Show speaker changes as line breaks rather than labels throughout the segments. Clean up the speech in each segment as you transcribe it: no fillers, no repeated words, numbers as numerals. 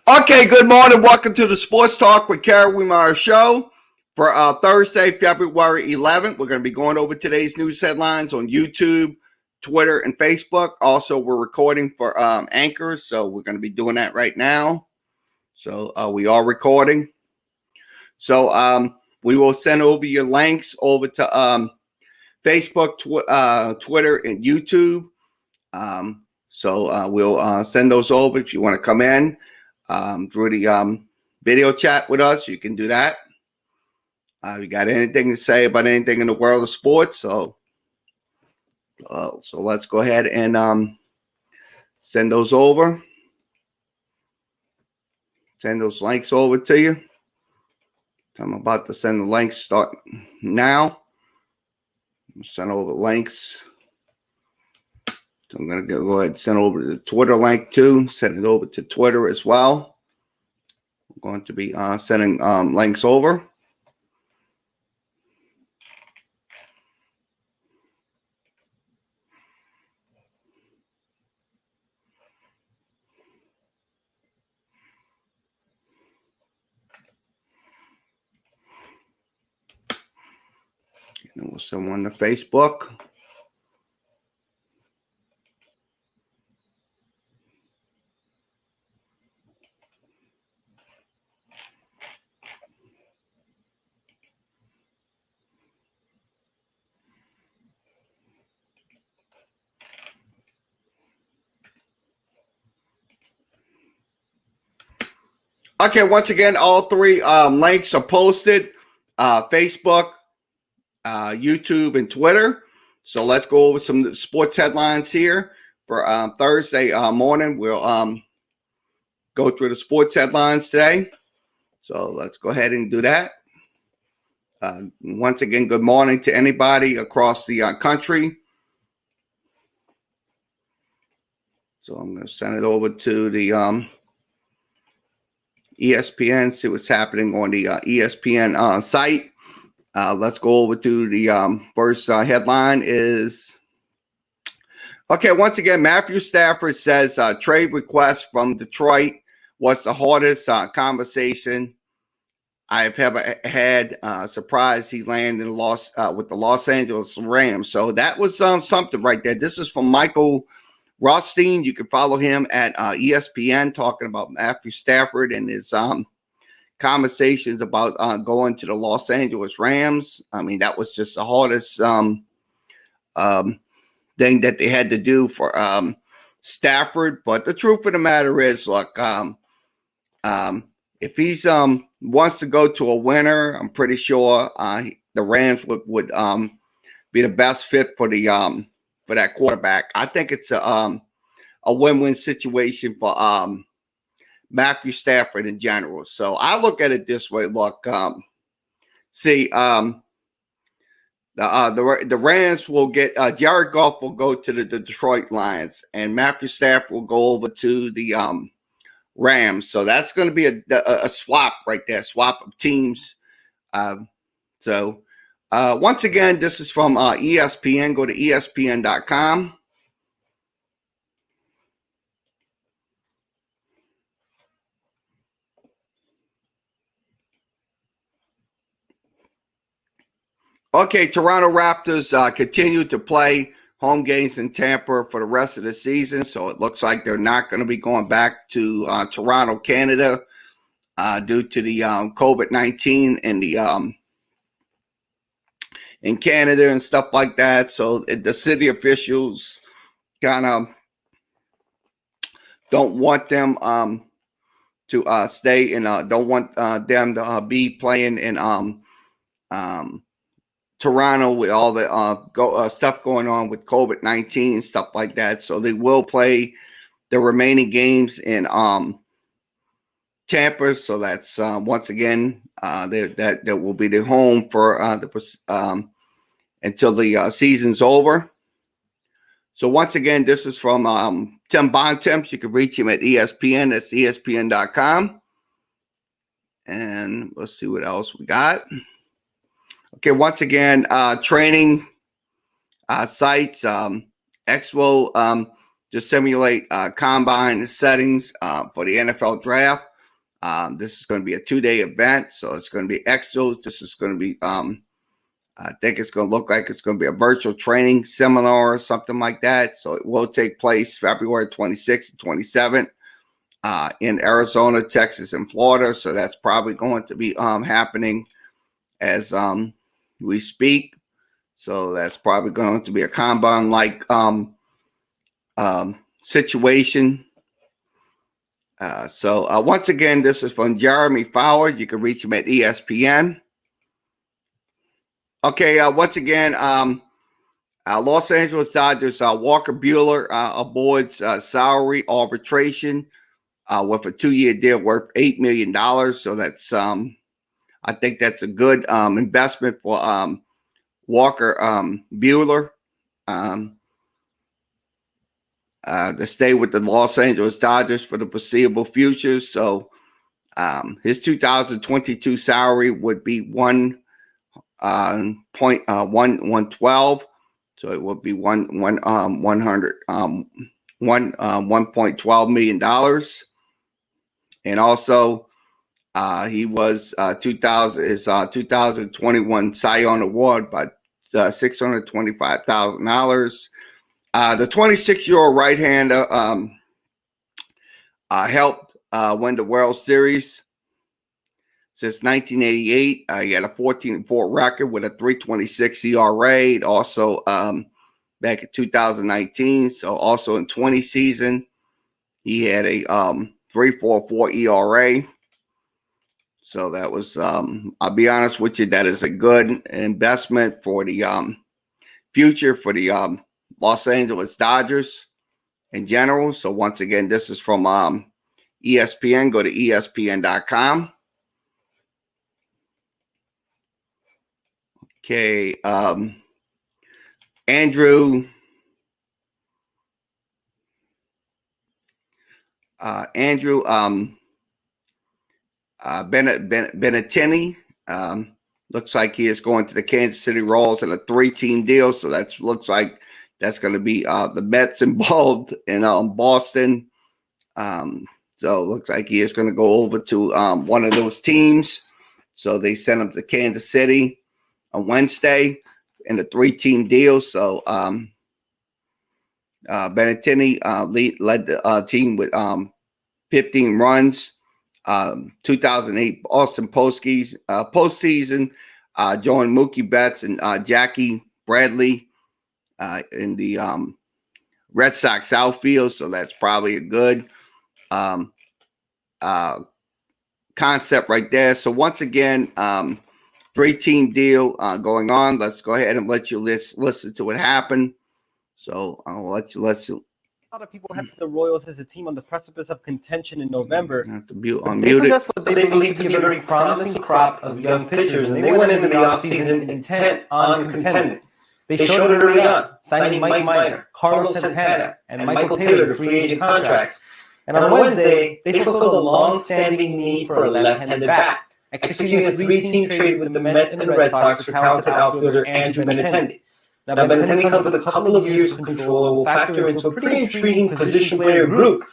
Okay, good morning. Welcome to the Sports Talk with kerry, wehmeyer show for Thursday, February 11th. We're going to be going over today's news headlines on YouTube, Twitter, and Facebook. Also, we're recording for Anchor, so we're going to be doing that right now. So we are recording. So we will send over your links over to Facebook, Twitter, and YouTube. So we'll send those over if you want to come in through the video chat with us. You can do that. You got anything to say about anything in the world of sports? So let's go ahead and send those over. Send those links over to you. I'm about to send the links. Start now. Send over links. So I'm going to go ahead and send over the Twitter link too. Send it over to Twitter as well. I'm going to be sending links over. And we'll send one to Facebook. Okay, once again, all three links are posted. Facebook, YouTube, and Twitter. So let's go over some sports headlines here for Thursday morning. We'll go through the sports headlines today. So let's go ahead and do that. Once again, good morning to anybody across the country. So I'm going to send it over to the ESPN, see what's happening on the ESPN site. Let's go over to the first headline is, okay, once again, Matthew Stafford says trade request from Detroit was the hardest conversation I've ever had. Surprised he landed with the Los Angeles Rams. So that was something right there. This is from Michael Rothstein. You can follow him at ESPN talking about Matthew Stafford and his conversations about going to the Los Angeles Rams. I mean, that was just the hardest thing that they had to do for Stafford. But the truth of the matter is, look, if he's wants to go to a winner, I'm pretty sure the Rams would be the best fit for the for that quarterback. I think it's a win-win situation for Matthew Stafford in general. So I look at it this way. Look, the Rams will get Jared Goff will go to the Detroit Lions, and Matthew Stafford will go over to the Rams. So that's going to be a swap right there, swap of teams. Once again, this is from ESPN. Go to ESPN.com. Okay, Toronto Raptors continue to play home games in Tampa for the rest of the season. So it looks like they're not going to be going back to Toronto, Canada, due to the COVID-19 and the in Canada and stuff like that. So the city officials kind of don't want them to stay and don't want them to be playing in Toronto with all the stuff going on with COVID-19 and stuff like that. So they will play the remaining games in Tampa. So that's once again that will be the home for until the season's over. So once again, this is from Tim Bontemps. You can reach him at ESPN. That's ESPN.com. And let's see what else we got. Okay, once again, training sites, Expo, to simulate combine settings for the NFL draft. This is going to be a 2-day event, so it's going to be extras. This is going to be, I think it's going to look like it's going to be a virtual training seminar or something like that. So it will take place February 26th and 27th in Arizona, Texas, and Florida. So that's probably going to be happening as we speak. So that's probably going to be a Kanban-like situation. So once again, this is from Jeremy Fowler. You can reach him at ESPN. Okay, once again, Los Angeles Dodgers, Walker Buehler avoids salary arbitration with a 2-year deal worth $8 million. So that's, I think that's a good investment for Walker Buehler to stay with the Los Angeles Dodgers for the foreseeable future. So his 2022 salary would be 1.12, so it would be $1.12 million, and also he was 2021 Cy Young Award by $625,000. The 26-year-old right-hander helped win the World Series since 1988. He had a 14-4 record with a 3.26 ERA. Also, back in 2019, so also in 20 season, he had a 3.44 ERA. So that was, I'll be honest with you, that is a good investment for the future for the Los Angeles Dodgers in general. So once again, this is from ESPN. Go to ESPN.com. Okay, Andrew Benintendi looks like he is going to the Kansas City Royals in a 3-team deal. So that looks like that's going to be the Mets involved in Boston. So it looks like he is going to go over to one of those teams. So they sent him to Kansas City on Wednesday in a 3-team deal. So Benintendi led the team with 15 runs. 2008 Boston postseason, joined Mookie Betts and Jackie Bradley in the Red Sox outfield. So that's probably a good concept right there. So once again, 3-team deal going on. Let's go ahead and let you listen to what happened. So I'll let you listen.
A lot of people have the Royals as a team on the precipice of contention in November.
They
possess what they believe to be a very promising crop of young pitchers, and they went into the offseason intent on contending. They showed it early on, signing Mike Minor, Carlos Santana, and Michael Taylor to free agent contracts. And on Wednesday, they fulfilled a long-standing need for a left-handed bat, executing a 3-team trade with the Mets and the Red Sox for talented outfielder Andrew Benintendi. Now, Benintendi comes with a couple of years of control and will factor into a pretty intriguing position player group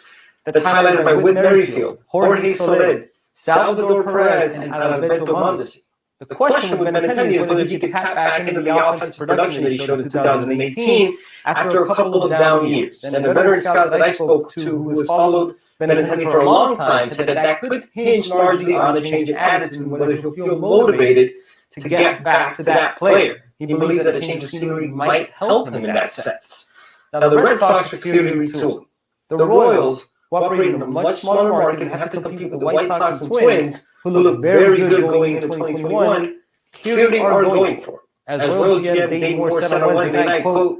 that's highlighted by Whit Merrifield, Jorge Soler, Salvador Perez, and Alberto Mondesi. The question with Benintendi is whether he can tap back into the offensive production that he showed in 2018 after a couple of down years. And a veteran scout that I spoke to, who has followed Benintendi for a long time, said that could hinge largely on a change in attitude and whether he'll feel motivated to get back to that player. He believes that a change of scenery might help him in that sense. Now, the Red Sox are clearly retooling. The Royals, who operate in a much smaller market and have to compete with the White Sox and Twins, who look very good going into 2021, clearly are going for it. As Royals GM Dayton Moore said on Wednesday night, quote,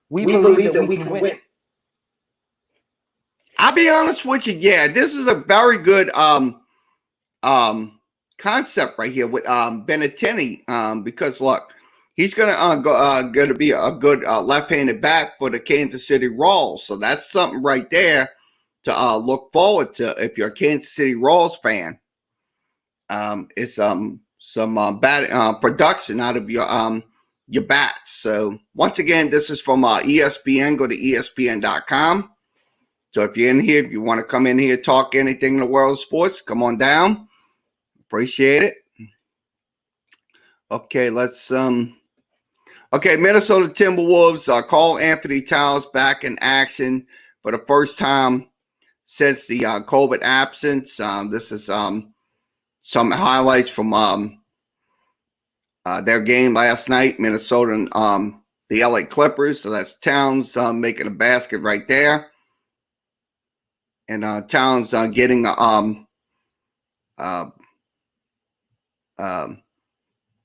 "We believe that we can win."
I'll be honest with you. Yeah, this is a very good concept right here with Benintendi, because look, he's going to be a good left-handed bat for the Kansas City Royals. So that's something right there to look forward to if you're a Kansas City Royals fan. It's some bat production out of your bats. So once again, this is from ESPN. Go to ESPN.com. So if you're in here, if you want to come in here, talk anything in the world of sports, come on down. Appreciate it. Okay, let's okay, Minnesota Timberwolves, Carl Anthony Towns back in action for the first time since the COVID absence. This is some highlights from their game last night, Minnesota and the LA Clippers. So that's Towns making a basket right there. And Towns getting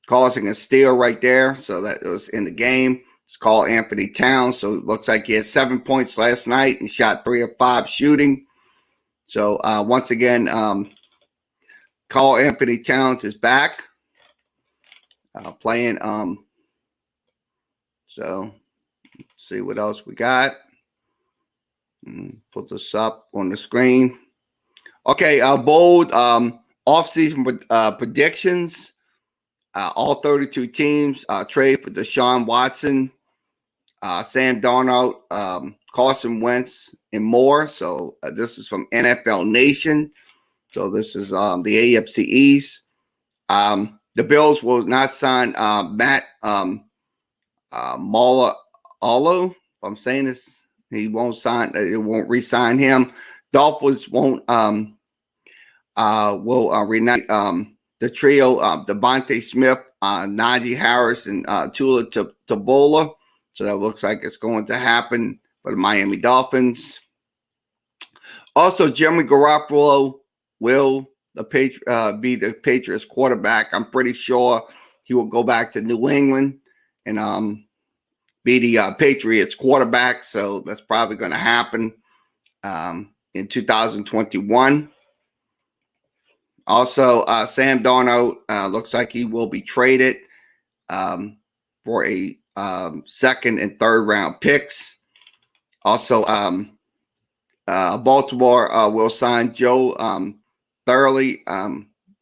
causing a steal right there. So that was in the game. It's called Anthony Towns. So it looks like he had 7 points last night and shot 3 of 5 shooting. So once again, Carl Anthony Towns is back playing. So let's see what else we got. Put this up on the screen. Okay, bold offseason predictions. All 32 teams trade for Deshaun Watson, Sam Darnold, Carson Wentz, and more. So this is from NFL Nation. So this is the AFC East. The Bills will not sign Matt Malolo. If I'm saying this, he won't sign. It won't re-sign him. Dolphins won't will reunite the trio, Devontae Smith, Najee Harris, and Tua Tabola. So that looks like it's going to happen for the Miami Dolphins. Also, Jimmy Garoppolo will be the Patriots quarterback. I'm pretty sure he will go back to New England and be the Patriots quarterback. So that's probably going to happen in 2021. Also, Sam Darnold looks like he will be traded for a second and third round picks. Also, Baltimore will sign Joe Thurley,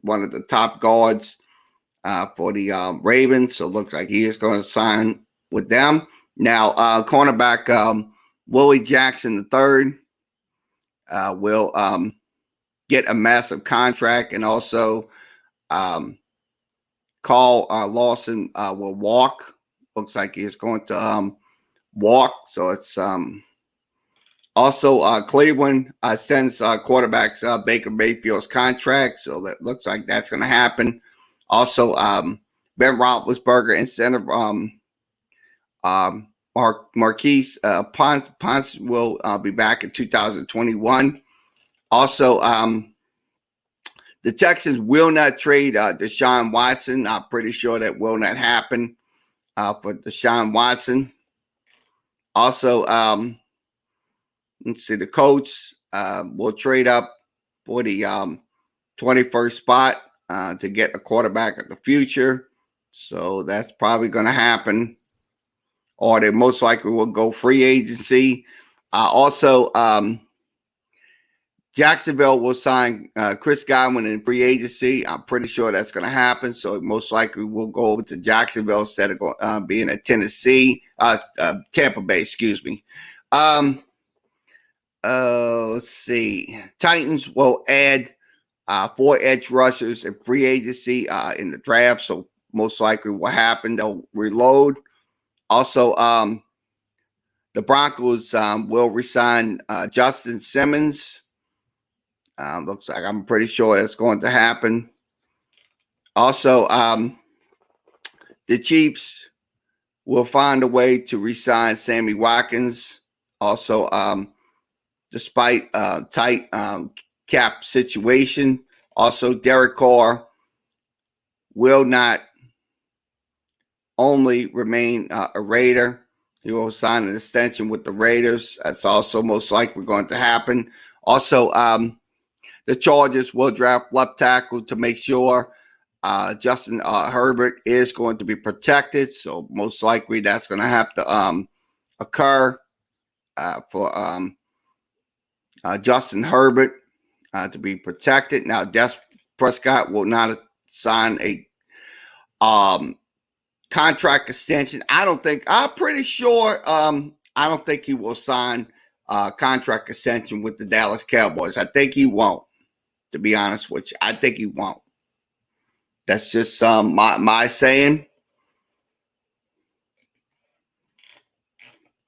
one of the top guards for the Ravens. So it looks like he is going to sign with them. Now, cornerback Willie Jackson III will get a massive contract, and also Carl Lawson will walk. Looks like he is going to walk. So it's also Cleveland sends quarterbacks Baker Mayfield's contract. So that looks like that's going to happen. Also, Ben Roethlisberger instead of Marquise Ponce will be back in 2021. Also, the Texans will not trade Deshaun Watson. I'm pretty sure that will not happen for Deshaun Watson. Also, let's see, the Colts will trade up for the 21st spot to get a quarterback of the future. So that's probably going to happen. Or they most likely will go free agency. Also, Jacksonville will sign Chris Godwin in free agency. I'm pretty sure that's going to happen. So it most likely will go over to Jacksonville instead of being at Tennessee, Tampa Bay, excuse me. Let's see. Titans will add 4 edge rushers in free agency in the draft. So most likely will happen. They'll reload. Also, the Broncos will resign Justin Simmons. Looks like I'm pretty sure it's going to happen. Also, the Chiefs will find a way to re-sign Sammy Watkins. Also, despite tight cap situation. Also, Derek Carr will not only remain a Raider. He will sign an extension with the Raiders. That's also most likely going to happen. Also, the Chargers will draft left tackle to make sure Justin Herbert is going to be protected. So most likely that's going to have to occur for Justin Herbert to be protected. Now, Des Prescott will not sign a contract extension. I'm pretty sure I don't think he will sign contract extension with the Dallas Cowboys. I think he won't, to be honest with you. I think he won't. That's just my saying.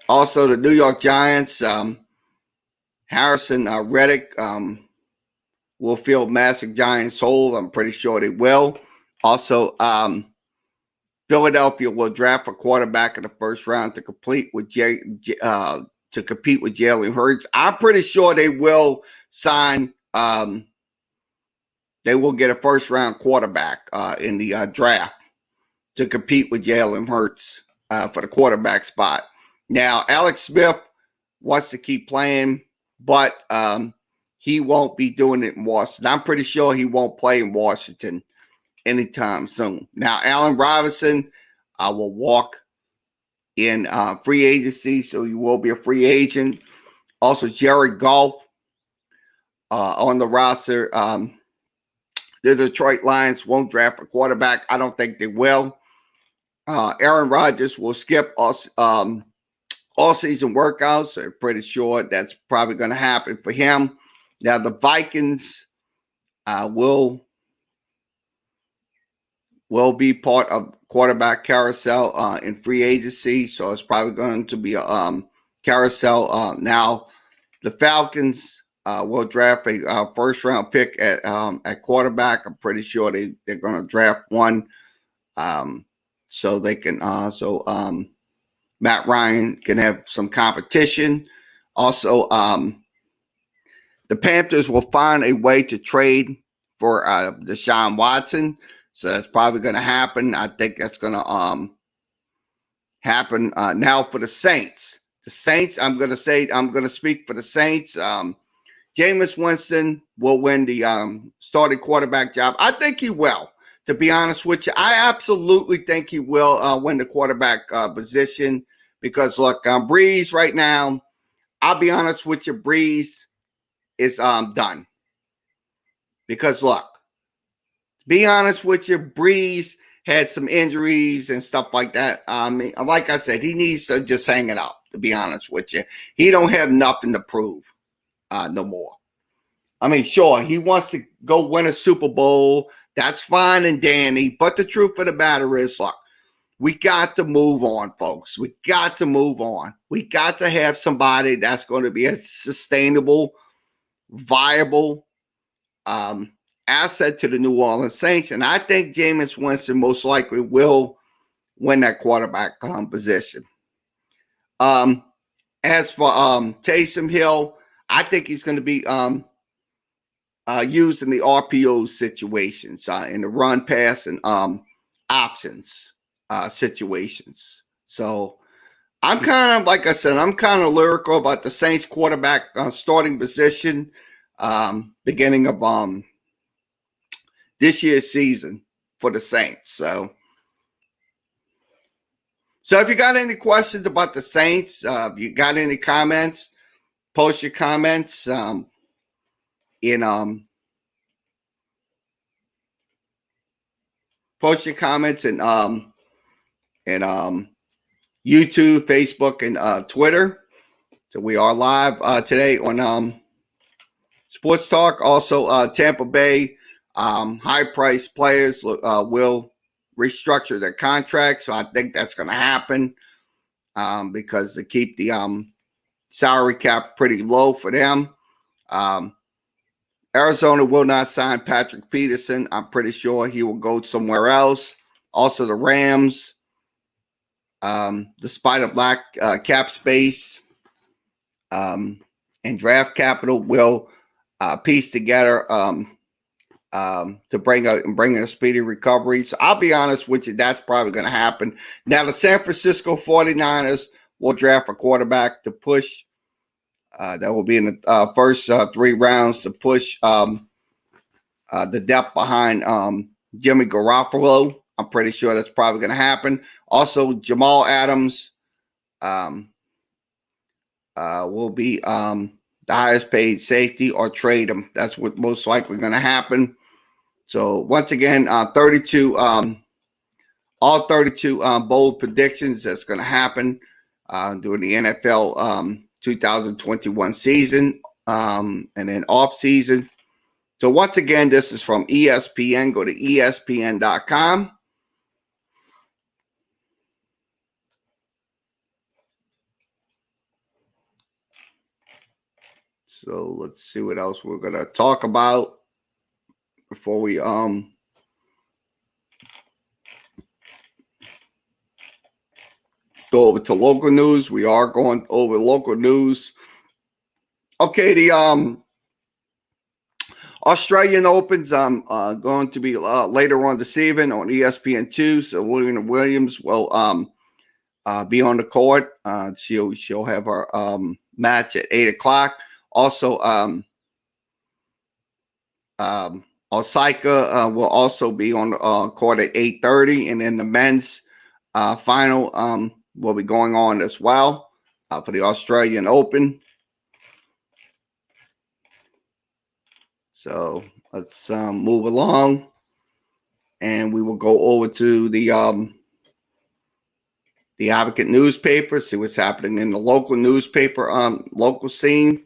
Also, the New York Giants, Harrison Reddick will fill massive Giants hole. I'm pretty sure they will. Also, Philadelphia will draft a quarterback in the first round to compete with Jalen Hurts. I'm pretty sure they will sign. They will get a first round quarterback in the draft to compete with Jalen Hurts for the quarterback spot. Now, Alex Smith wants to keep playing, but he won't be doing it in Washington. I'm pretty sure he won't play in Washington anytime soon. Now, Allen Robinson will walk in free agency, so he will be a free agent. Also, Jared Goff on the roster. The Detroit Lions won't draft a quarterback. I don't think they will. Aaron Rodgers will skip all season workouts. I'm pretty sure that's probably going to happen for him. Now, the Vikings will be part of quarterback carousel in free agency, so it's probably going to be a carousel. Now, the Falcons will draft a first-round pick at quarterback. I'm pretty sure they're going to draft one, so they can Matt Ryan can have some competition. Also, the Panthers will find a way to trade for Deshaun Watson. So that's probably going to happen. I think that's going to happen now for the Saints. The Saints, I'm going to speak for the Saints. Jameis Winston will win the starting quarterback job. I think he will, to be honest with you. I absolutely think he will win the quarterback position because, look, Breeze right now, I'll be honest with you, Breeze is done. Because, look, to be honest with you, Breeze had some injuries and stuff like that. I mean, like I said, he needs to just hang it up, to be honest with you. He don't have nothing to prove no more. I mean, sure, he wants to go win a Super Bowl. That's fine and dandy. But the truth of the matter is, look, we got to move on, folks. We got to move on. We got to have somebody that's going to be a sustainable, viable asset to the New Orleans Saints. And I think Jameis Winston most likely will win that quarterback position. As for Taysom Hill, I think he's going to be used in the RPO situations, in the run, pass, and options situations. So I'm kind of, like I said, I'm kind of lyrical about the Saints quarterback starting position beginning of this year's season for the Saints. So if you got any questions about the Saints, if you got any comments, post your comments in YouTube, Facebook, and Twitter. So we are live today on Sports Talk. Also, Tampa Bay high-priced players will restructure their contracts. So I think that's going to happen because they keep the salary cap pretty low for them. Arizona will not sign Patrick Peterson. I'm pretty sure he will go somewhere else. Also, the Rams, despite a black cap space and draft capital, will piece together to bring a speedy recovery. So I'll be honest with you, that's probably going to happen. Now, the San Francisco 49ers will draft a quarterback to push. That will be in the first 3 rounds to push the depth behind Jimmy Garoppolo. I'm pretty sure that's probably going to happen. Also, Jamal Adams will be the highest paid safety or trade him. That's what most likely going to happen. So once again, 32, all 32 bold predictions that's going to happen during the NFL 2021 season, and then off season. So once again, this is from ESPN. Go to ESPN.com. So let's see what else we're going to talk about before we go over to local news. We are going over local news. Okay, the Australian Open's going to be later on this evening on ESPN2. So Serena Williams will be on the court. She'll have her match at 8:00. Also, Osaka will also be on the court at 8:30, and then the men's final will be going on as well for the Australian Open. So let's move along, and we will go over to the Advocate newspaper, see what's happening in the local newspaper, local scene.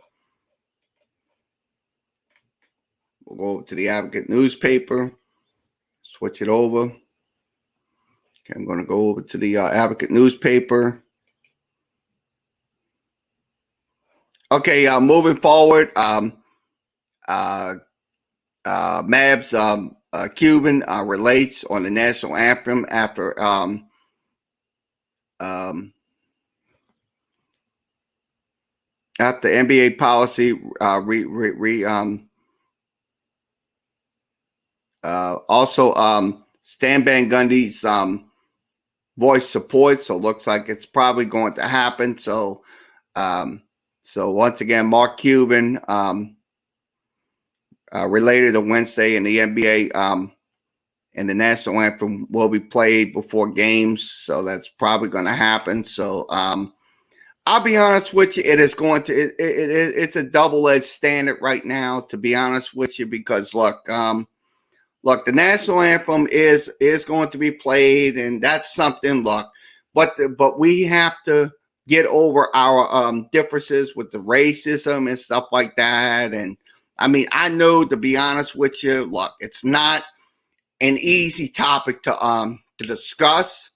We'll go over to the Advocate newspaper, switch it over. Okay, I'm going to go over to the Advocate newspaper. Okay, moving forward, Mavs Cuban relates on the national anthem after NBA policy also Stan Van Gundy's voice support, so it looks like it's probably going to happen. So once again, Mark Cuban related to Wednesday, and the NBA and the national anthem will be played before games, so that's probably going to happen. So I'll be honest with you, it is going to it's a double-edged standard right now, to be honest with you, because look, the national anthem is going to be played, and that's something. Look, but we have to get over our differences with the racism and stuff like that. And I mean, I know, to be honest with you, look, it's not an easy topic to discuss,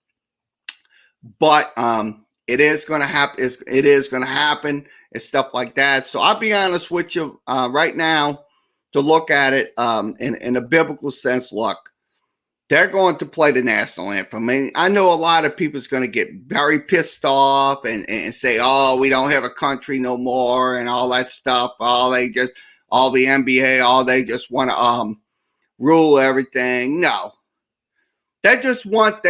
but it is going to happen. It is going to happen and stuff like that. So I'll be honest with you right now, to look at it in a biblical sense. Look, they're going to play the national anthem. I mean, I know a lot of people is going to get very pissed off and say, "Oh, we don't have a country no more," and all that stuff. All the NBA, they just want to rule everything. No. They just want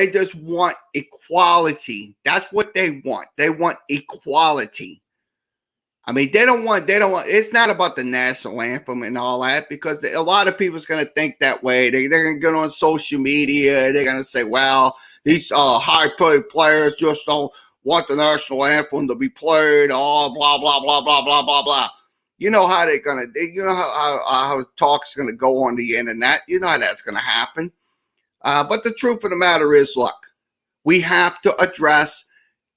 equality. That's what they want. They want equality. I mean, they don't want, it's not about the national anthem and all that, because a lot of people's going to think that way. They're going to get on social media. They're going to say, well, these high-paid players just don't want the national anthem to be played. Oh, blah, blah, blah, blah, blah, blah, blah. You know how they're going to, you know how talk's going to go on the internet. You know how that's going to happen. But the truth of the matter is, look, we have to address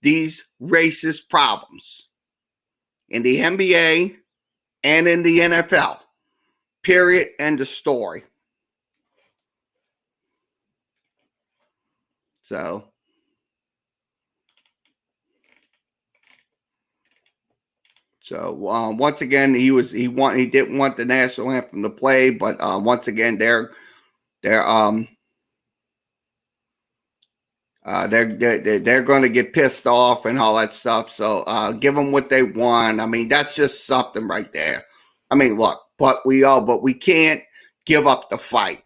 these racist problems in the NBA and in the NFL. Period. End of story. So once again, he didn't want the national anthem to play, but once again, they're going to get pissed off and all that stuff. So give them what they want. I mean, that's just something right there. I mean, look, but we can't give up the fight.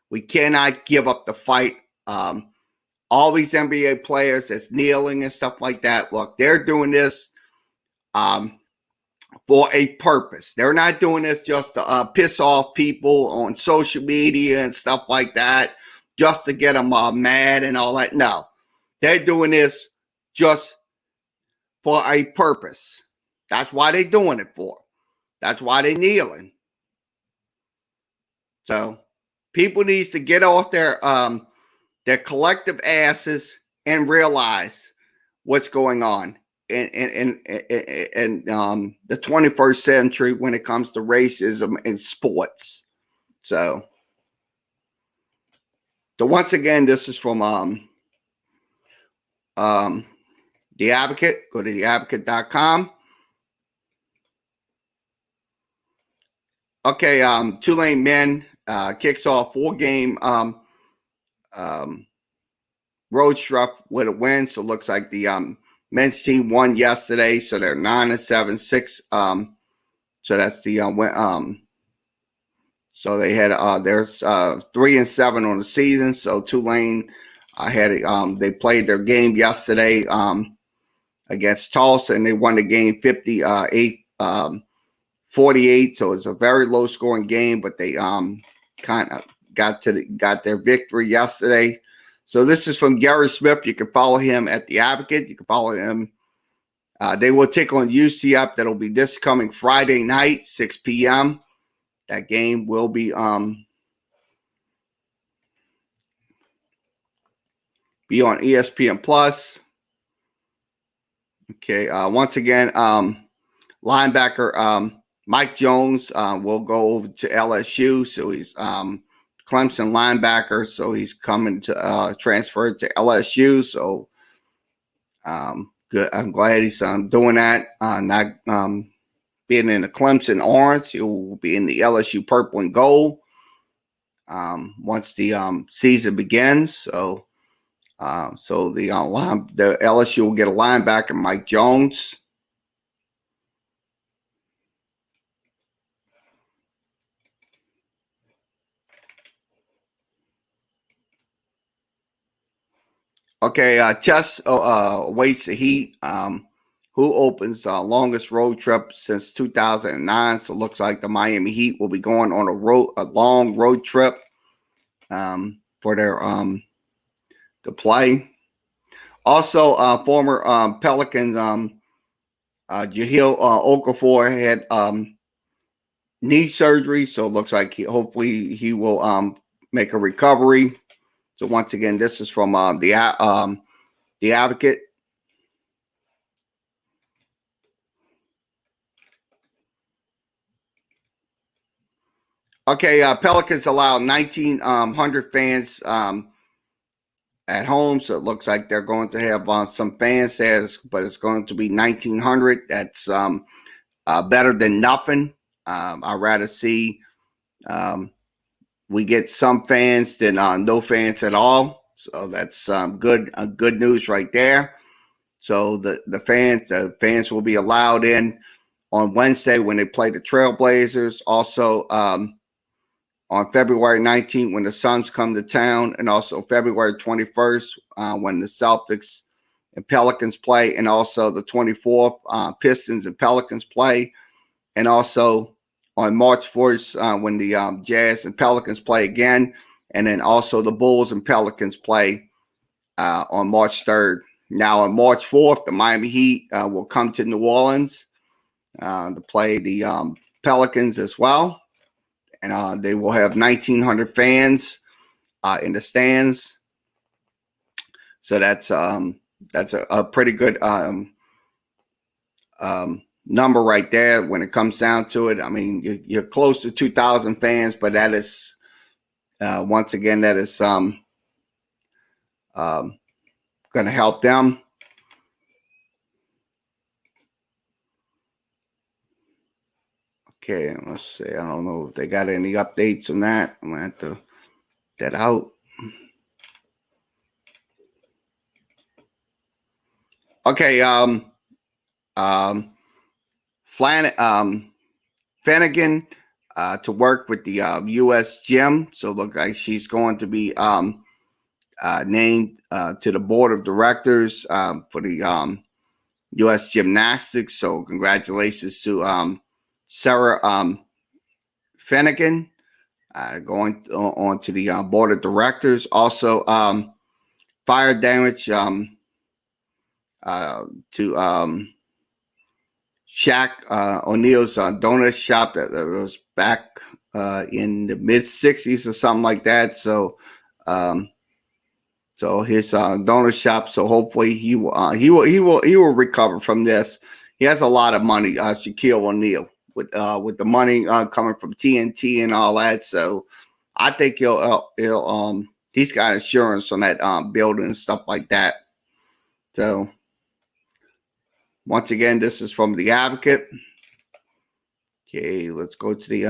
We cannot give up the fight. All these NBA players that's kneeling and stuff like that, look, they're doing this for a purpose. They're not doing this just to piss off people on social media and stuff like that, just to get them mad and all that. No, they're doing this just for a purpose. That's why they're doing it for. That's why they're kneeling. So people needs to get off their collective asses and realize what's going on. the 21st century when it comes to racism in sports. So once again, this is from The Advocate. Go to theadvocate.com. Okay, Tulane men kicks off 4-game road trip with a win. So it looks like the men's team won yesterday, so they're 9-7, 6. So that's the win. So they had there's 3-7 on the season. So Tulane they played their game yesterday against Tulsa, and they won the game 58-48. So it's a very low scoring game, but they kind of got their victory yesterday. So this is from Gary Smith. You can follow him at The Advocate. You can follow him. They will take on UCF. That'll be this coming Friday night, 6 p.m. That game will be on ESPN Plus. Okay. Once again, linebacker Mike Jones will go over to LSU. So he's Clemson linebacker, so he's coming to transfer to LSU. So good. I'm glad he's doing that. Not being in the Clemson orange, he will be in the LSU purple and gold once the season begins. So the LSU will get a linebacker, Mike Jones. Okay, Chess awaits the Heat, who opens longest road trip since 2009. So it looks like the Miami Heat will be going on a long road trip for their to play. Also, former Pelicans Jahlil Okafor had knee surgery, so it looks like hopefully he will make a recovery. So once again, this is from the Advocate. Okay, Pelicans allow 1,900 fans at home, so it looks like they're going to have some fans there, but it's going to be 1,900. That's better than nothing. I'd rather see we get some fans than no fans at all. So that's good news right there. So the fans will be allowed in on Wednesday when they play the Trailblazers. Also on February 19th when the Suns come to town, and also February 21st when the Celtics and Pelicans play, and also the 24th Pistons and Pelicans play, and also on March 1st when the Jazz and Pelicans play again, and then also the Bulls and Pelicans play on March 3rd. Now on March 4th, the Miami Heat will come to New Orleans to play the Pelicans as well, and they will have 1,900 fans in the stands. So that's a pretty good number right there when it comes down to it. I mean, you're close to 2,000 fans, but that is once again that is going to help them. Okay, let's see. I don't know if they got any updates on that. I'm gonna have to get that out. Okay, Flanagan to work with the U.S. Gym. So look like she's going to be named to the board of directors for the U.S. Gymnastics. So congratulations to Sarah Flanagan going on to the board of directors. Also, fire damage to Shaq O'Neal's donut shop that was back in the mid 60s or something like that. So So his donor shop. So hopefully he will recover from this. He has a lot of money, Shaquille O'Neal, with the money coming from TNT and all that. So I think he's got insurance on that building and stuff like that. So once again, this is from the Advocate. Okay, let's go to the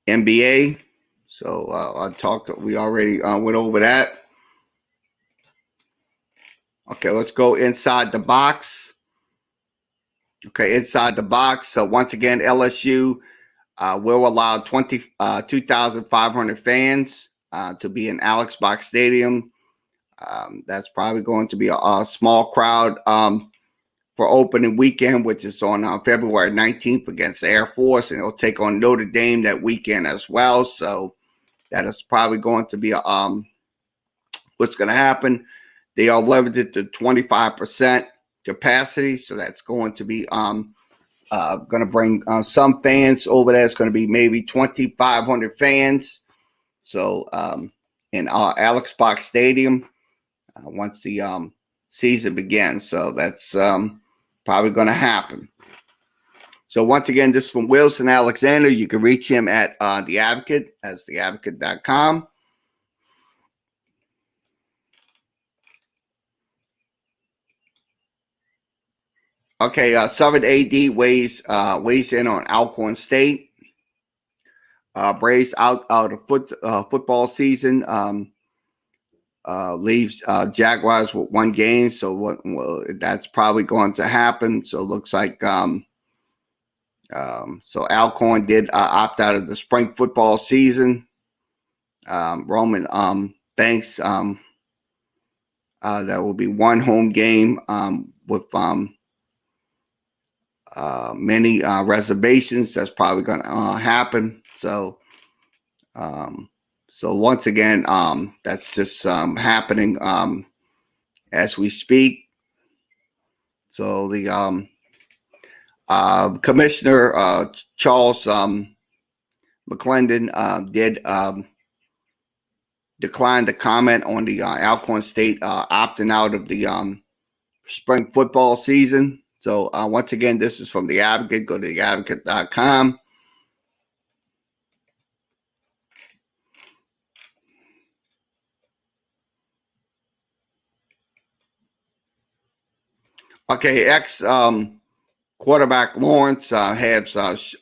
NBA. So we already went over that. Okay, let's go inside the box. Okay, inside the box. So once again, LSU will allow 2,500 fans to be in Alex Box Stadium. That's probably going to be a small crowd for opening weekend, which is on February 19th against the Air Force, and it'll take on Notre Dame that weekend as well. So that is probably going to be what's going to happen. They are limited to 25% capacity, so that's going to be going to bring some fans over there. It's going to be maybe 2,500 fans. So in Alex Box Stadium once the season begins. So that's probably going to happen. So once again, this is from Wilson Alexander. You can reach him at The Advocate, as theadvocate.com. Okay, Southern AD weighs in on Alcorn State. Braves out of football season. Leaves Jaguars with one game, so that's probably going to happen. So it looks like so Alcorn did opt out of the spring football season. Roman Banks, that will be one home game with many reservations. That's probably going to happen. So once again, that's just happening as we speak. So the Commissioner Charles McClendon did decline to comment on the Alcorn State opting out of the spring football season. So once again, this is from The Advocate. Go to theadvocate.com. Okay, quarterback Lawrence has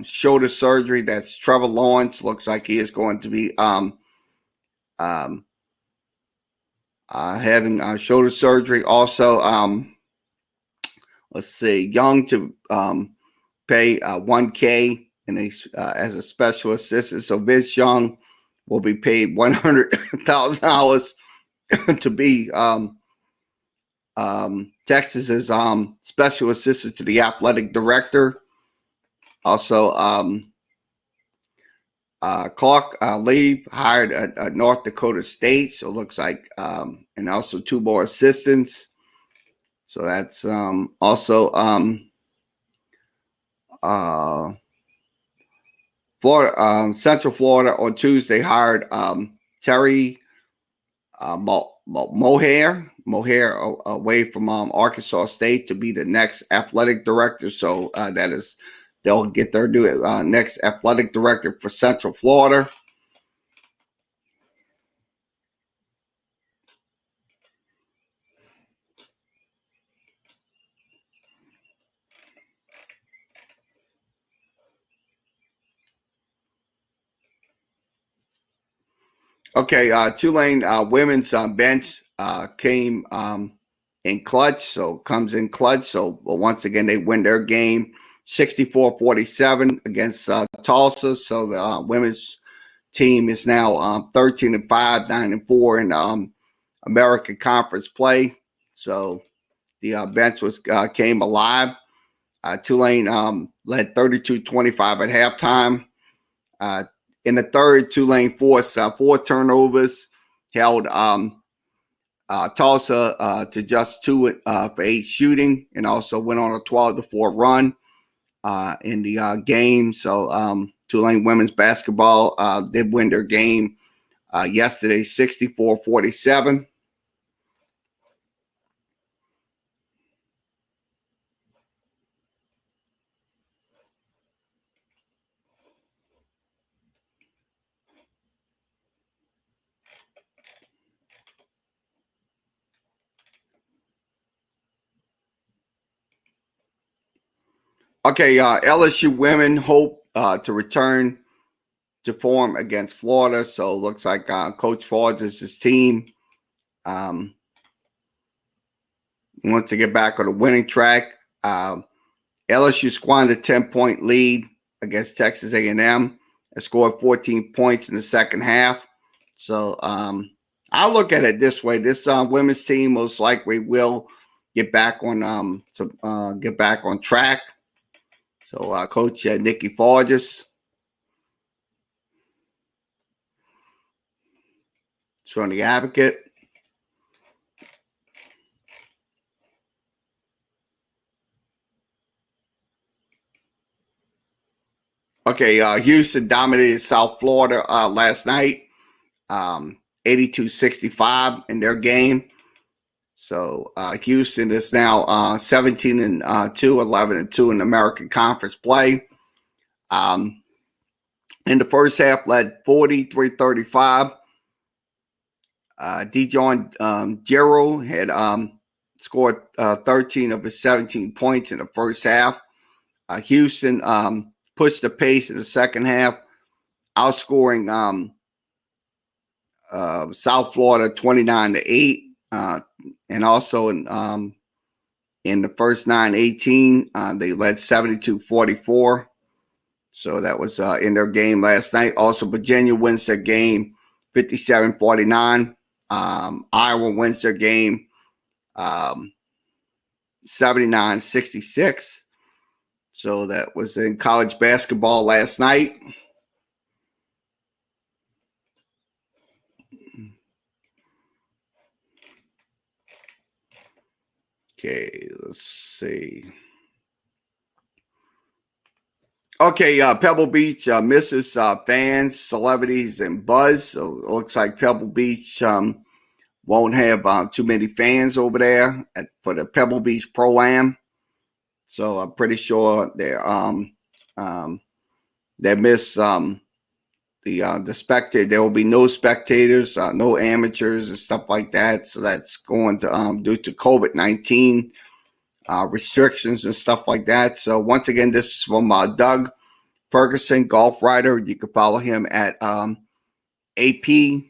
shoulder surgery. That's Trevor Lawrence. Looks like he is going to be having shoulder surgery. Also, let's see, Young to pay $1,000 as a special assistant. So Vince Young will be paid $100,000 to be Texas's special assistant to the athletic director. Also, Clark Lee hired at North Dakota State, so it looks like, and also two more assistants. So that's also Florida, Central Florida on Tuesday hired Terry Mohair away from Arkansas State to be the next athletic director. So they'll get their new next athletic director for Central Florida. Okay, Tulane women's bench came in clutch, so comes in clutch. So once again, they win their game 64-47 against Tulsa. So the women's team is now 13-5, 9-4 in American Conference play. So the bench came alive. Tulane led 32-25 at halftime. In the third, Tulane forced 4 turnovers, held Tulsa to just 2 for 8 shooting, and also went on a 12-4 run in the game. So Tulane women's basketball did win their game Yesterday, 64-47. Okay, LSU women hope to return to form against Florida. So it looks like Coach Forges' team wants to get back on the winning track. LSU squandered a 10-point lead against Texas A&M and scored 14 points in the second half. So I'll look at it this way: this women's team most likely will get back on get back on track. So Coach Nikki Forges. It's from the Advocate. Okay, Houston dominated South Florida last night, 82-65 in their game. So Houston is now 17-2, 11-2 in American Conference play. In the first half, led 43-35. Dijon Giro had scored 13 of his 17 points in the first half. Houston pushed the pace in the second half, outscoring South Florida 29-8, and also in the first 9-18, they led 72-44. So that was in their game last night. Also, Virginia wins their game 57-49. Iowa wins their game 79-66. So that was in college basketball last night. Okay, let's see. Okay, Pebble Beach misses fans, celebrities, and buzz. So it looks like Pebble Beach won't have too many fans over there for the Pebble Beach Pro-Am. So I'm pretty sure they miss the spectator. There will be no spectators, no amateurs, and stuff like that. So that's going to due to COVID-19 restrictions and stuff like that. So once again, this is from Doug Ferguson, golf writer. You can follow him at AP.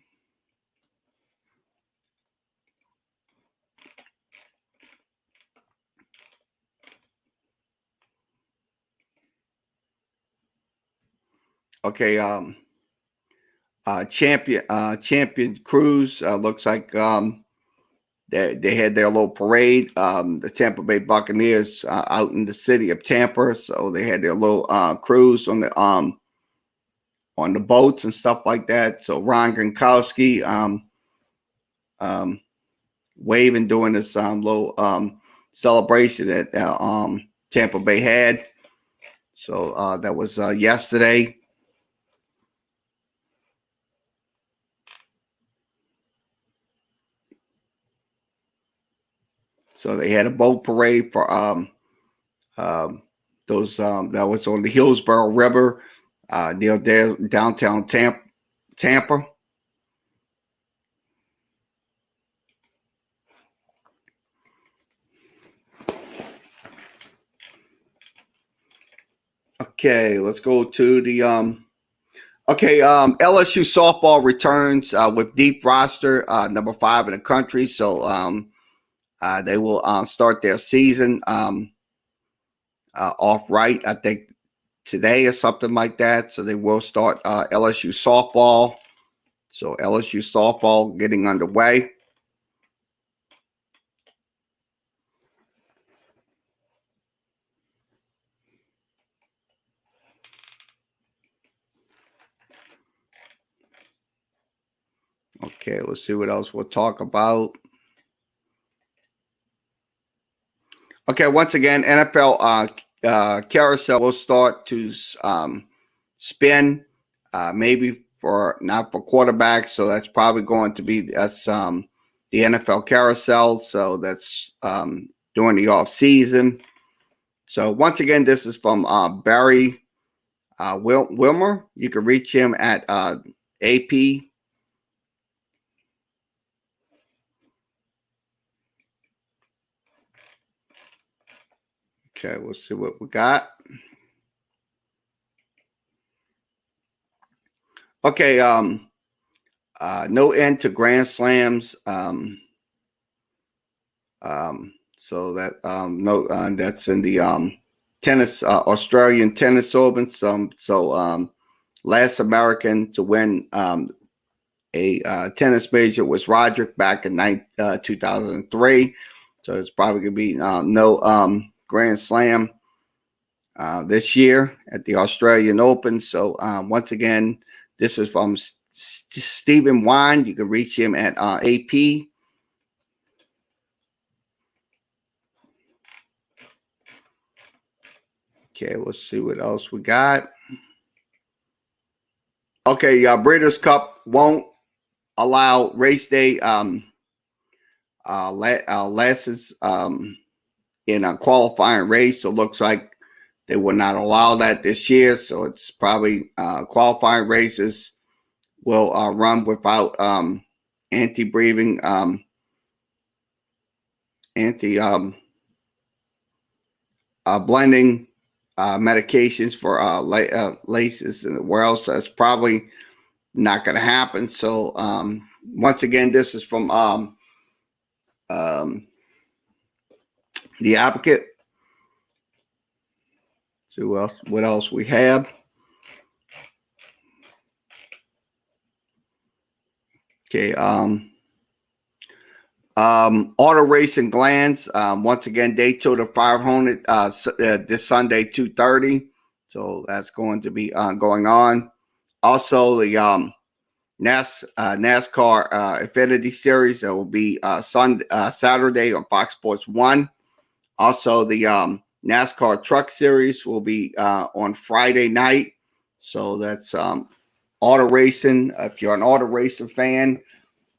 Okay, Champion Cruise looks like they had their little parade. The Tampa Bay Buccaneers out in the city of Tampa, so they had their little cruise on the boats and stuff like that. So Ron Gronkowski waving during this little celebration that Tampa Bay had. So that was yesterday. So they had a boat parade for those that was on the Hillsborough River near there, downtown Tampa. Okay, let's go to the LSU softball returns with deep roster, number 5 in the country. So they will start their season off right, I think today or something like that. So they will start LSU softball. So LSU softball getting underway. Okay, let's see what else we'll talk about. Okay, once again, NFL carousel will start to spin maybe not for quarterbacks. So that's probably going to be the NFL carousel. So that's during the off season. So once again, this is from Barry Wilmer. You can reach him at AP. Okay, we'll see what we got. Okay, no end to Grand Slams. So that that's in the tennis, Australian Tennis Open. So last American to win a tennis major was Roderick back in 2003. So it's probably going to be no Grand Slam this year at the Australian Open. So once again, this is from Stephen Wine. You can reach him at AP. Okay, let's see what else we got. Okay, Breeders' Cup won't allow race day lessons in a qualifying race. So it looks like they will not allow that this year. So it's probably qualifying races will run without anti-breathing, blending medications for laces in the world. So it's probably not going to happen. So once again, this is from the Advocate. See what else we have. Okay, auto racing glands. Once again, Daytona 500 this Sunday 2:30. So that's going to be going on. Also, the NASCAR Xfinity Series that will be Saturday on Fox Sports 1. Also, the NASCAR Truck Series will be on Friday night. So that's auto racing. If you're an auto racing fan,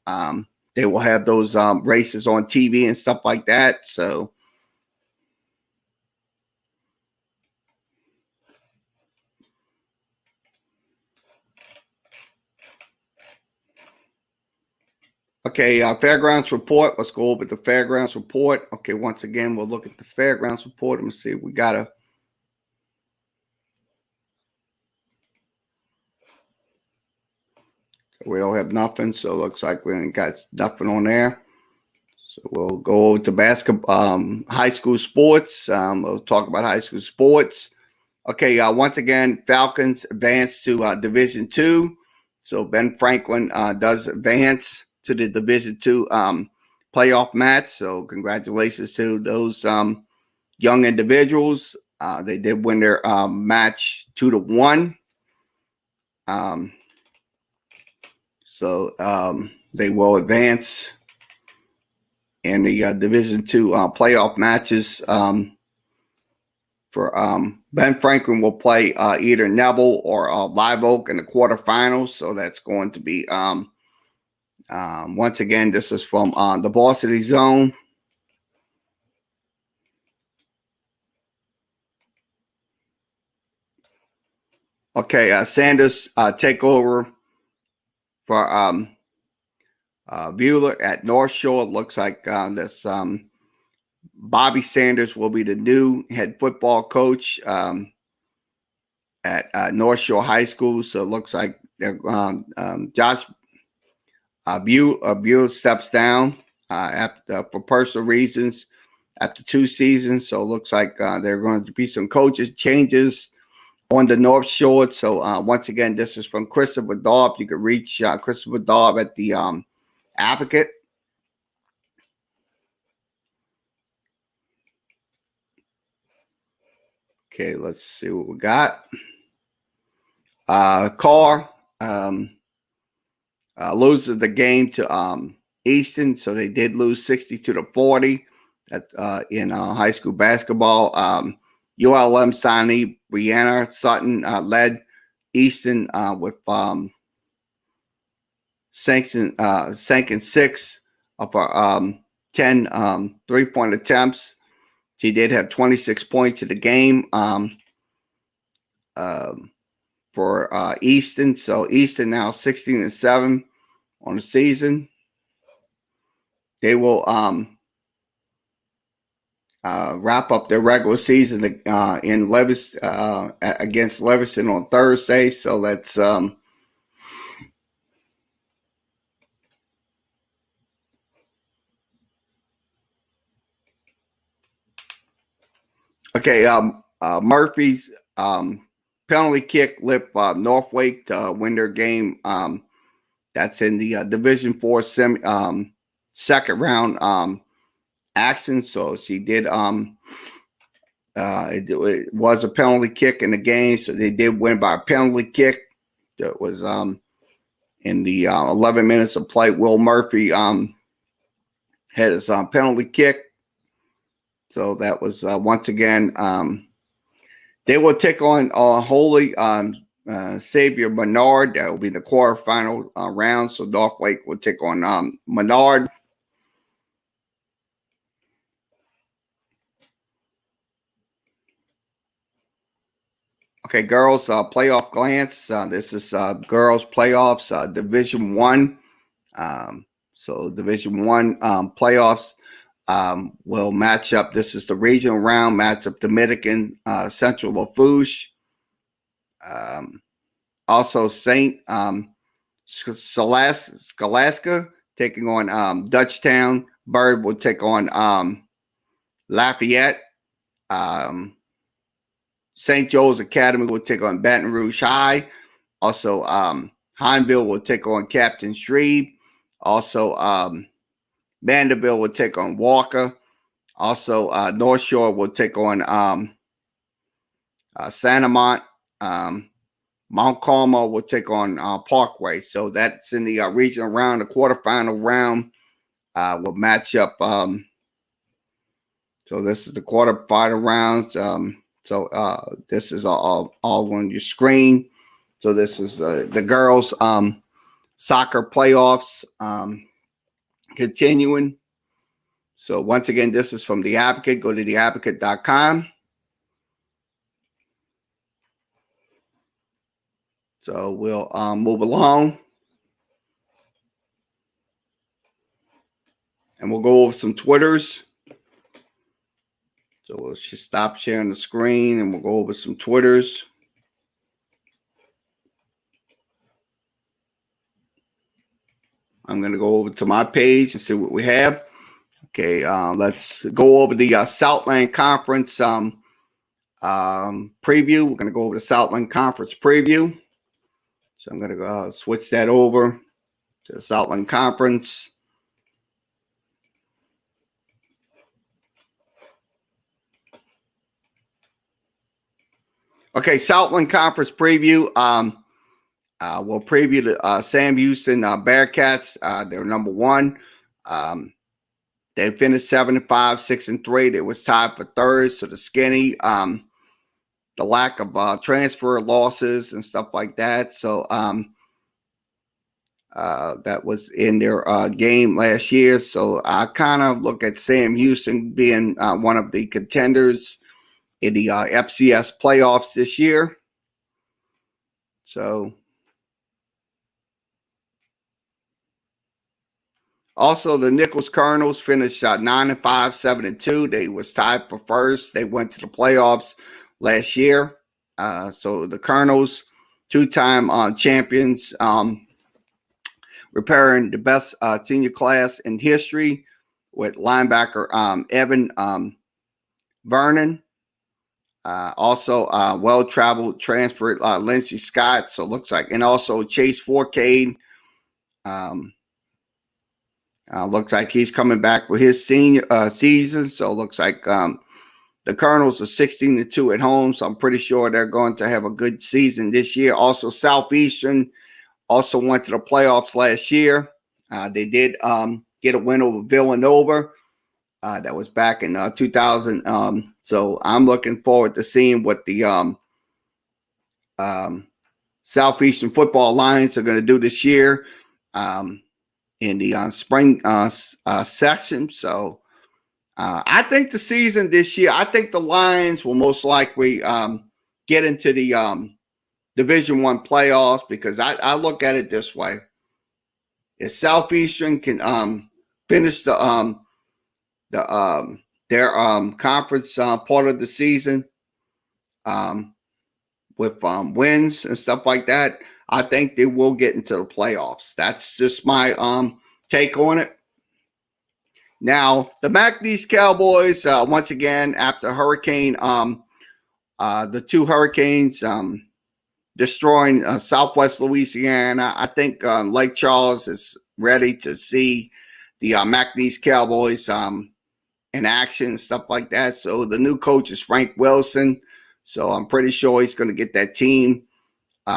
they will have those races on TV and stuff like that. So okay, Fairgrounds Report. Let's go over the Fairgrounds Report. Okay, once again, we'll look at the Fairgrounds Report. Let me see. We got a we don't have nothing, so it looks like we ain't got nothing on there. So we'll go over to basketball, high school sports. We'll talk about high school sports. Okay, once again, Falcons advance to Division II. So Ben Franklin does advance to the Division II playoff match. So congratulations to those young individuals. They did win their match 2-1. So they will advance in the Division II playoff matches. For Ben Franklin will play either Neville or Live Oak in the quarterfinals. So that's going to be once again, this is from the Varsity Zone. Okay, Sanders take over for Bueller at North Shore. It looks like this Bobby Sanders will be the new head football coach at North Shore High School. So it looks like Josh Bueller steps down for personal reasons after 2 seasons. So it looks like there are going to be some coaches changes on the North Shore. So once again, this is from Christopher Daub. You can reach Christopher Daub at the Advocate. Okay, let's see what we got. Carr loses the game to Easton, so they did lose 60-40 in high school basketball. ULM signee Brianna Sutton led Easton with sinking 6 of her 10 3-point attempts. She did have 26 points in the game for Easton. So Easton now 16-7 on the season. They will wrap up their regular season in against Lewiston on Thursday. So let's Murphy's penalty kick lip Northwake to win their game. That's in the Division 4 second round action. So she did it was a penalty kick in the game, so they did win by a penalty kick. That was in the 11 minutes of play. Will Murphy had his penalty kick. So that was once again they will take on Holy Xavier Menard. That will be the quarterfinal round. So Northwake will take on Menard. Okay, girls playoff glance. This is girls playoffs, Division 1. So Division 1 playoffs will match up. This is the regional round, match up Dominican, Central Lafourche. Also St. Scholastica taking on Dutchtown. Bird will take on Lafayette. St. Joe's Academy will take on Baton Rouge High. Also, Hineville will take on Captain Shreve. Also, Vanderbilt will take on Walker. Also, North Shore will take on Santamont. Mount Carmel will take on Parkway. So that's in the regional round. The quarterfinal round will match up. So this is the quarterfinal rounds. So this is all on your screen. So this is the girls soccer playoffs continuing. So once again, this is from The Advocate. Go to theadvocate.com. So we'll move along. And we'll go over some Twitters. So we'll just stop sharing the screen and we'll go over some Twitters. I'm going to go over to my page and see what we have. Okay, let's go over the Southland Conference preview. We're going to go over the Southland Conference preview. So I'm going to switch that over to the Southland Conference. Okay, Southland Conference preview. We'll preview the Sam Houston Bearcats. They're number 1. They finished 7-5, 6-3. They was tied for third. So the skinny, the lack of transfer losses and stuff like that. So that was in their game last year. So I kind of look at Sam Houston being one of the contenders in the FCS playoffs this year. So also the Nichols Colonels finished 9-5, 7-2. They was tied for first. They went to the playoffs last year. So the Colonels, 2-time champions, repairing the best senior class in history with linebacker Evan Vernon. Also, well-traveled transfer Lindsey Scott. So it looks like, and also Chase Forcade. Looks like he's coming back for his senior season. So it looks like the Colonels are 16-2 at home. So I'm pretty sure they're going to have a good season this year. Also, Southeastern also went to the playoffs last year. They did get a win over Villanova. That was back in 2000. So I'm looking forward to seeing what the Southeastern Football Alliance are going to do this year. in the spring session. So I think the season this year, I think the Lions will most likely get into the Division I playoffs, because I look at it this way. If Southeastern can finish their conference part of the season with wins and stuff like that, I think they will get into the playoffs. That's just my take on it. Now, the McNeese Cowboys, once again, after hurricane, the two hurricanes destroying Southwest Louisiana, I think Lake Charles is ready to see the McNeese Cowboys in action and stuff like that. So the new coach is Frank Wilson. So I'm pretty sure he's going to get that team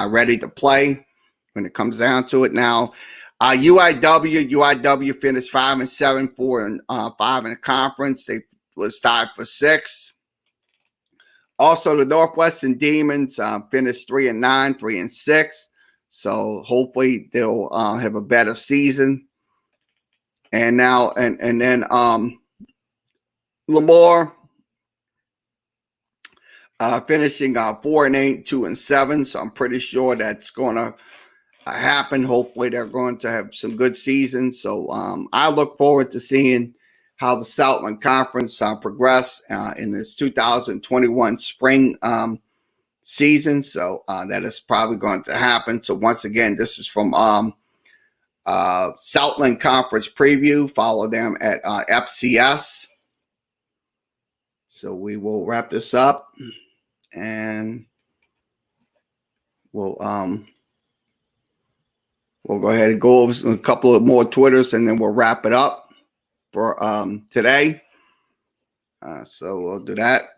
ready to play when it comes down to it. Now, UIW finished 5-7, 4-5 in the conference. They was tied for 6th. Also, the Northwestern Demons finished 3-9, 3-6. So hopefully they'll have a better season. And now, and then Lamar finishing 4-8, 2-7. So I'm pretty sure that's going to happen. Hopefully they're going to have some good seasons. So I look forward to seeing how the Southland Conference progress in this 2021 spring season. So that is probably going to happen. So once again, this is from Southland Conference Preview. Follow them at FCS. So we will wrap this up, and we'll go ahead and go over a couple of more Twitters, and then we'll wrap it up for today. So we'll do that.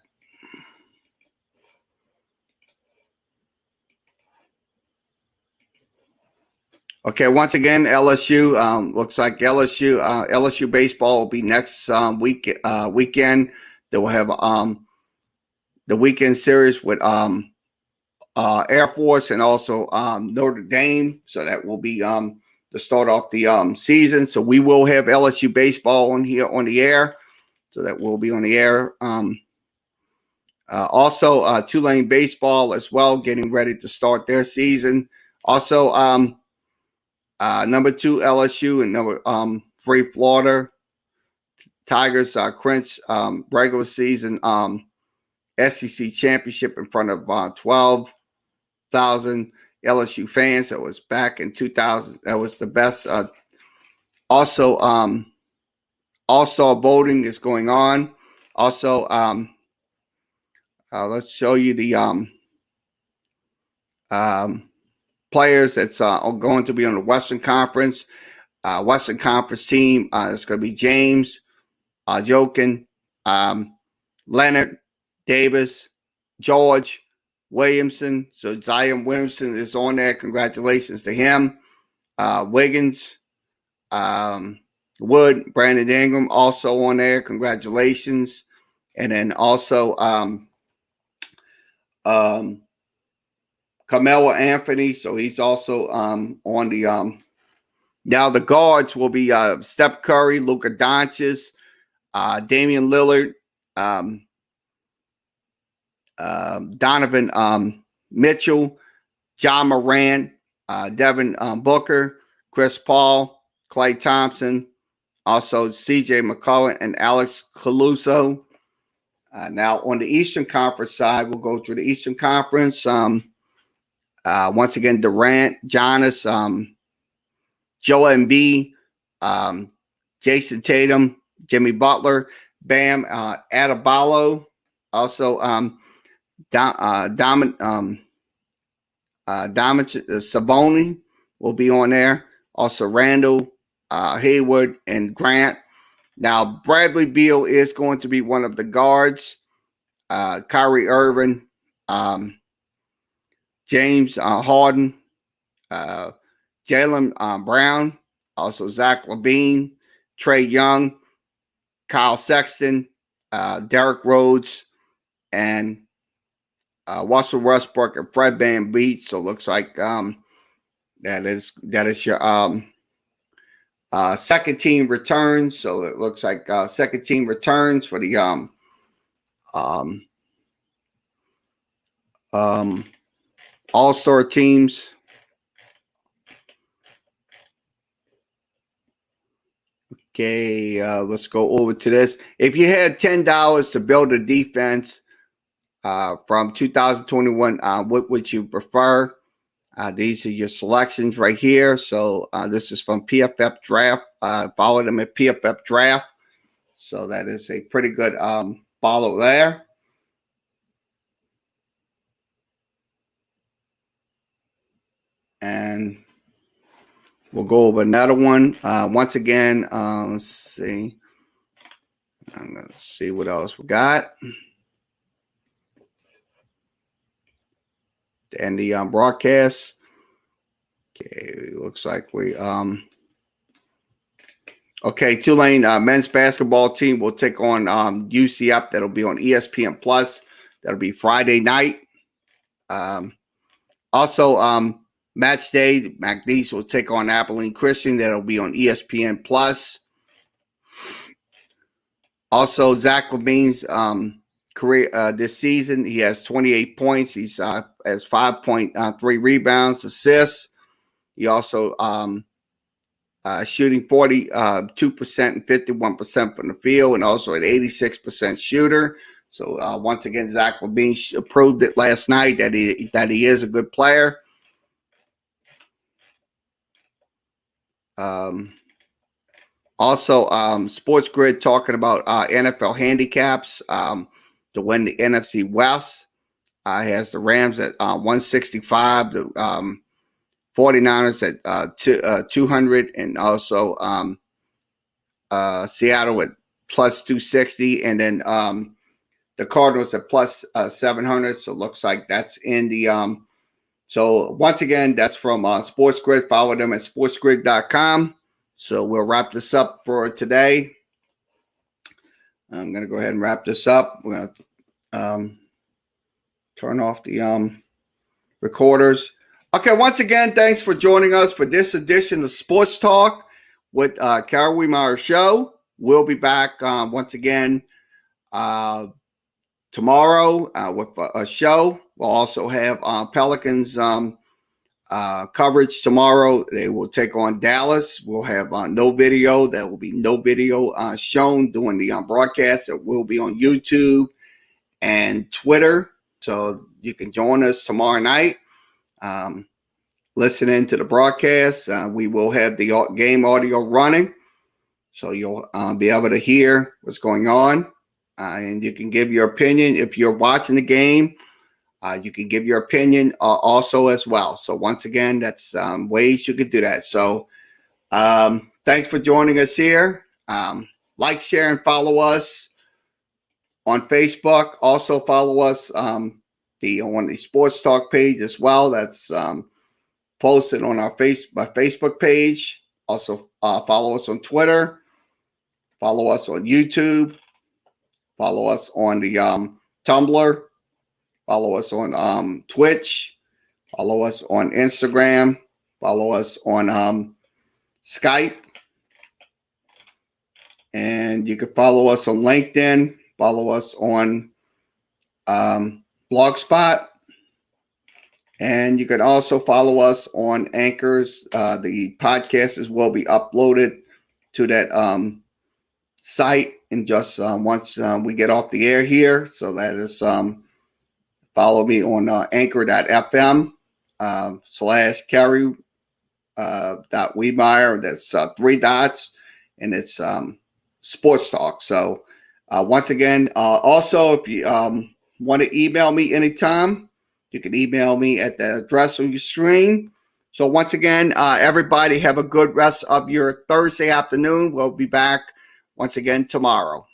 Okay, once again, LSU looks like LSU baseball will be next weekend. They will have the weekend series with Air Force and also Notre Dame. So that will be to start off the season. So we will have LSU baseball on here on the air. So that will be on the air. Also, Tulane baseball as well, getting ready to start their season. Also, number 2 LSU and number 3 Florida Tigers clinch regular season SEC championship in front of 12,000 LSU fans. That was back in 2000. That was the best. Also, All-Star voting is going on. Also, let's show you the players that's going to be on the Western Conference. Western Conference team is going to be James, Jokin, Leonard, Davis, George, Williamson. So Zion Williamson is on there. Congratulations to him. Wiggins, Wood, Brandon Ingram also on there. Congratulations. And then also Carmelo Anthony. So he's also on the now the guards will be Steph Curry, Luka Doncic, Damian Lillard, Donovan Mitchell, John Morant, Devin Booker, Chris Paul, Klay Thompson, also C.J. McCollum and Alex Caruso. Now on the Eastern Conference side, we'll go through the Eastern Conference. Once again, Durant, Giannis, Joel Embiid, Jason Tatum, Jimmy Butler, Bam Adebayo, also Dominic Sabonis will be on there. Also Randall, Hayward, and Grant. Now Bradley Beal is going to be one of the guards. Kyrie Irving, James Harden, Jaylen Brown, also Zach LaVine, Trae Young, Kyle Sexton, Derrick Rose, and Russell Westbrook and Fred VanVleet. So it looks like that is your second team returns. So it looks like second team returns for the all-star teams. Okay, let's go over to this. If you had $10 to build a defense from 2021, what would you prefer? These are your selections right here. So this is from PFF Draft. Follow them at PFF Draft. So that is a pretty good follow there. And we'll go over another one. Once again, let's see. I'm going to see what else we got. To end the broadcast. Okay, looks like we okay, Tulane men's basketball team will take on UCF. That'll be on ESPN Plus. That'll be Friday night. Also, match day, McNeese will take on Abilene Christian. That'll be on ESPN Plus. Also, Zach Levine's career this season, he has 28 points. He's has 5.3 rebounds, assists. He also shooting 42% and 51% from the field, and also an 86% shooter. So once again, Zach Levine proved it last night that he is a good player. Also, Sports Grid talking about NFL handicaps to win the NFC West. Has the Rams at 165, the 49ers at 200, and also Seattle at plus 260, and then the Cardinals at plus 700. So it looks like that's in the so once again, that's from Sports Grid. Follow them at sportsgrid.com. So we'll wrap this up for today. I'm going to go ahead and wrap this up. We're going to turn off the recorders. Okay, once again, thanks for joining us for this edition of Sports Talk with Kerry Wehmeyer Show. We'll be back once again tomorrow with a show. We'll also have Pelicans coverage tomorrow. They will take on Dallas. We'll have no video. There will be no video shown during the broadcast. It will be on YouTube and Twitter. So you can join us tomorrow night. Listening to the broadcast. We will have the game audio running. So you'll be able to hear what's going on. And you can give your opinion. If you're watching the game, you can give your opinion also as well. So once again, that's ways you could do that. So thanks for joining us here. Like, share, and follow us on Facebook. Also follow us on the Sports Talk page as well. That's posted on our Facebook page. Also follow us on Twitter. Follow us on YouTube. Follow us on the Tumblr. Follow us on Twitch. Follow us on Instagram. Follow us on Skype. And you can follow us on LinkedIn. Follow us on Blogspot. And you can also follow us on Anchors. The podcasts will be uploaded to that site and just once we get off the air here. So that is follow me on anchor.fm / Kerry .Wehmeyer. That's 3 dots, and it's Sports Talk. So once again, also if you want to email me anytime, you can email me at the address on your screen. So once again, everybody have a good rest of your Thursday afternoon. We'll be back once again tomorrow.